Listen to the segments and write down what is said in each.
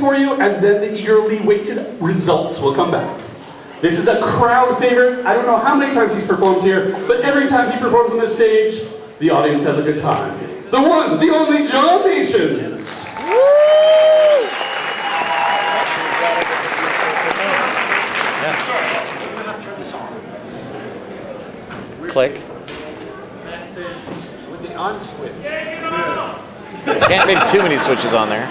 for you, and then the eagerly waited results will come back. This is a crowd favorite. I don't know how many times he's performed here, but every time he performs on this stage, the audience has a good time. The one, the only John Nations. Click. With the on switch. Can't make too many switches on there.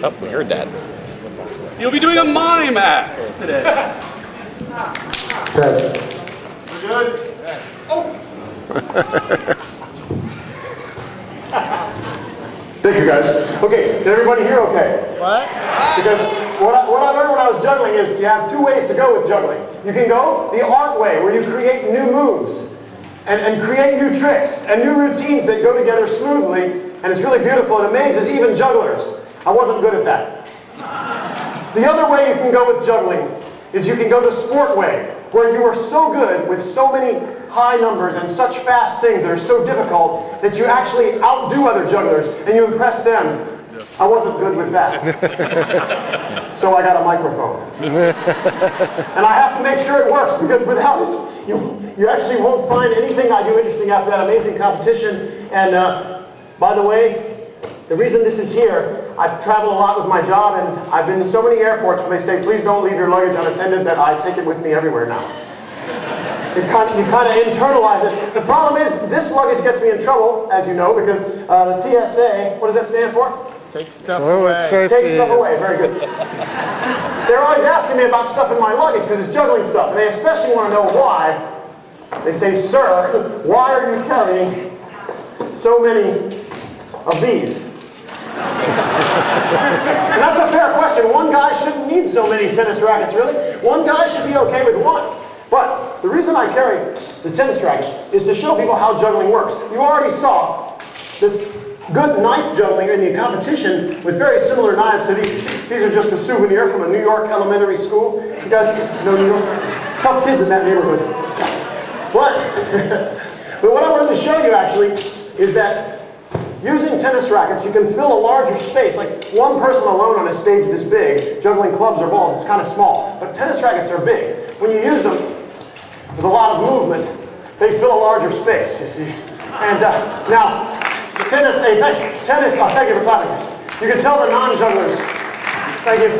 Oh, we heard that. You'll be doing a mime act today. We're good? Oh! Thank you, guys. Okay, did everybody hear okay? What? Because what I learned when I was juggling is you have two ways to go with juggling. You can go the art way, where you create new moves and create new tricks and new routines that go together smoothly, and it's really beautiful. It amazes even jugglers. I wasn't good at that. The other way you can go with juggling is you can go the sport way, where you are so good with so many high numbers and such fast things that are so difficult that you actually outdo other jugglers and you impress them. I wasn't good with that. So I got a microphone. And I have to make sure it works, because without it, you actually won't find anything I do interesting after that amazing competition. And by the way, the reason this is here, I've traveled a lot with my job, and I've been to so many airports where they say, please don't leave your luggage unattended, that I take it with me everywhere now. You kind of internalize it. The problem is, this luggage gets me in trouble, as you know, because the TSA, what does that stand for? Take stuff away. Take stuff away, very good. They're always asking me about stuff in my luggage because it's juggling stuff, and they especially want to know why. They say, sir, why are you carrying so many of these? And that's a fair question. One guy shouldn't need so many tennis rackets, really. One guy should be okay with one. But the reason I carry the tennis rackets is to show people how juggling works. You already saw this good knife juggling in the competition with very similar knives to these. These are just a souvenir from a New York elementary school. You guys know New York? Tough kids in that neighborhood. But what I wanted to show you actually is that using tennis rackets, you can fill a larger space. Like one person alone on a stage this big, juggling clubs or balls, it's kind of small. But tennis rackets are big. When you use them with a lot of movement, they fill a larger space, you see. And now, tennis, thank you for clapping. You can tell the non-jugglers. Thank you.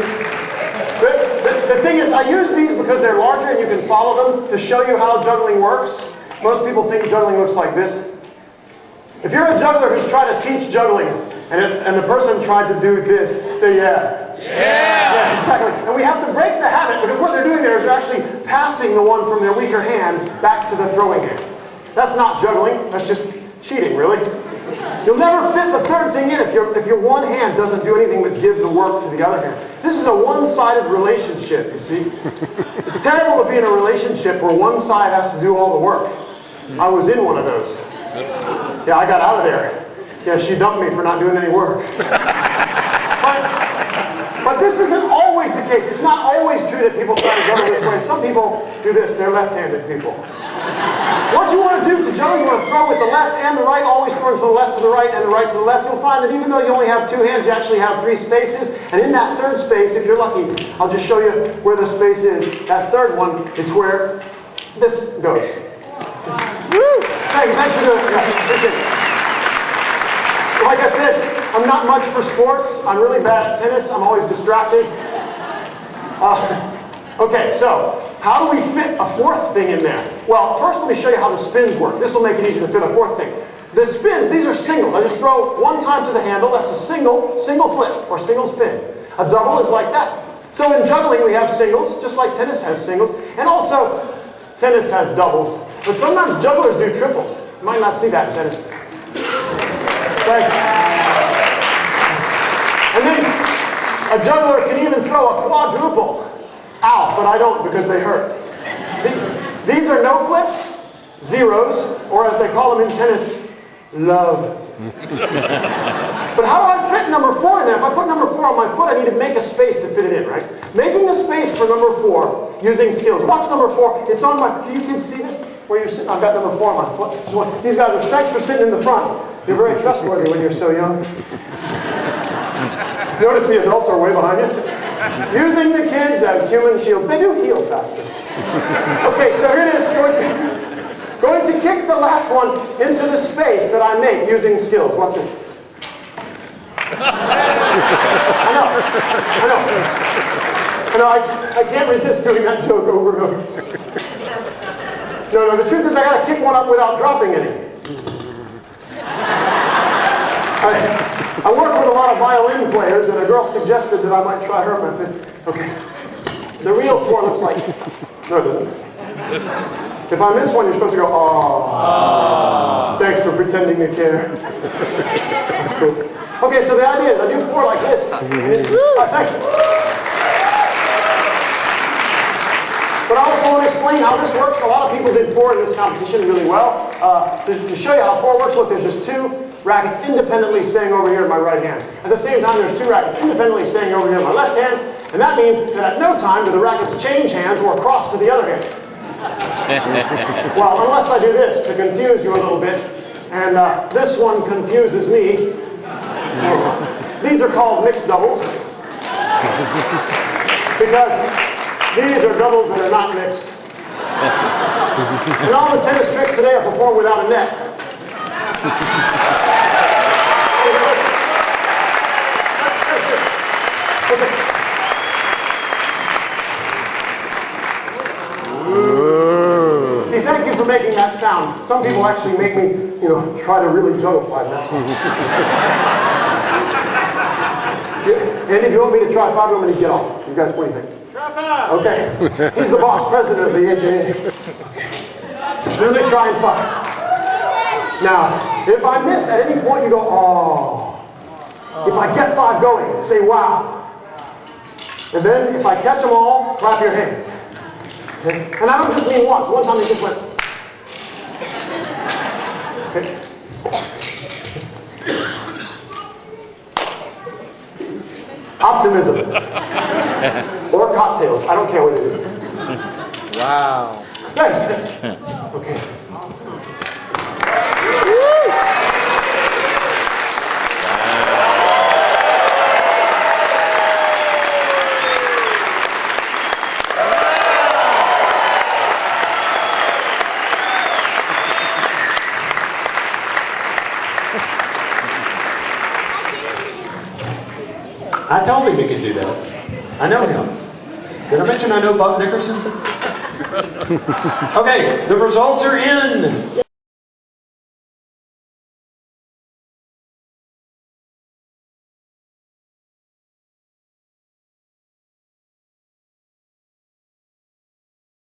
The thing is, I use these because they're larger and you can follow them to show you how juggling works. Most people think juggling looks like this. If you're a juggler who's trying to teach juggling, and the person tried to do this, say yeah. Yeah, exactly. And we have to break the habit, because what they're doing there is they're actually passing the one from their weaker hand back to the throwing hand. That's not juggling, that's just cheating, really. You'll never fit the third thing in if your one hand doesn't do anything but give the work to the other hand. This is a one-sided relationship, you see. It's terrible to be in a relationship where one side has to do all the work. I was in one of those. Yeah, I got out of there. Yeah, she dumped me for not doing any work. But this isn't always the case. It's not always true that people try to juggle this way. Some people do this. They're left-handed people. What you want to do to juggle, you want to throw with the left and the right, always throwing from the left to the right and the right to the left. You'll find that even though you only have two hands, you actually have three spaces. And in that third space, if you're lucky, I'll just show you where the space is. That third one is where this goes. Woo! Thanks for doing it. Like I said, I'm not much for sports. I'm really bad at tennis. I'm always distracted. Okay, so how do we fit a fourth thing in there? Well, first let me show you how the spins work. This will make it easy to fit a fourth thing. The spins, these are singles. I just throw one time to the handle. That's a single flip or single spin. A double is like that. So in juggling we have singles, just like tennis has singles. And also, tennis has doubles. But sometimes jugglers do triples. You might not see that in tennis. Thanks. And then a juggler can even throw a quadruple. Ow, but I don't because they hurt. These are no flips, zeros, or as they call them in tennis, love. But how do I fit number 4 in there? If I put number 4 on my foot, I need to make a space to fit it in, right? Making the space for number 4 using skills. Watch number 4. It's on my, you can see this? Where you're sitting, I've got number 4 on my foot. These guys are strikes for sitting in the front. You're very trustworthy when you're so young. Notice the adults are way behind you. Using the kids as human shield. They do heal faster. Okay, so here it is. Going to kick the last one into the space that I make using skills. Watch this. I know, I can't resist doing that joke over and over. No, the truth is I gotta kick one up without dropping any. I work with a lot of violin players, and a girl suggested that I might try her method. Okay. The real chord looks like... No, it doesn't. If I miss one, you're supposed to go, "Aww. Thanks for pretending to care." That's cool. Okay, so the idea is I do 4 like this. Thanks. But I also want to explain how this works. A lot of people did 4 in this competition really well. To show you how 4 works, look, there's just 2 rackets independently staying over here in my right hand. At the same time, there's 2 rackets independently staying over here in my left hand. And that means that at no time do the rackets change hands or cross to the other hand. Well, unless I do this to confuse you a little bit. And this one confuses me. These are called mixed doubles. Because these are doubles that are not mixed. And all the tennis tricks today are performed without a net. See, thank you for making that sound. Some people actually make me, try to really juggle 5 minutes. And if you want me to try 5, I'm going to get off. You guys, what do you think? Okay. He's the boss president of the AJA. Really try and 5. Now, if I miss at any point, you go, "Oh." If I get 5 going, say, "Wow." And then if I catch them all, clap your hands. Okay? And I don't just mean once. One time it just went. Okay. Optimism. Or cocktails. I don't care what it is. Wow. Nice. Okay. I told him he could do that. I know him. Did I mention I know Bob Nickerson? Okay, the results are in.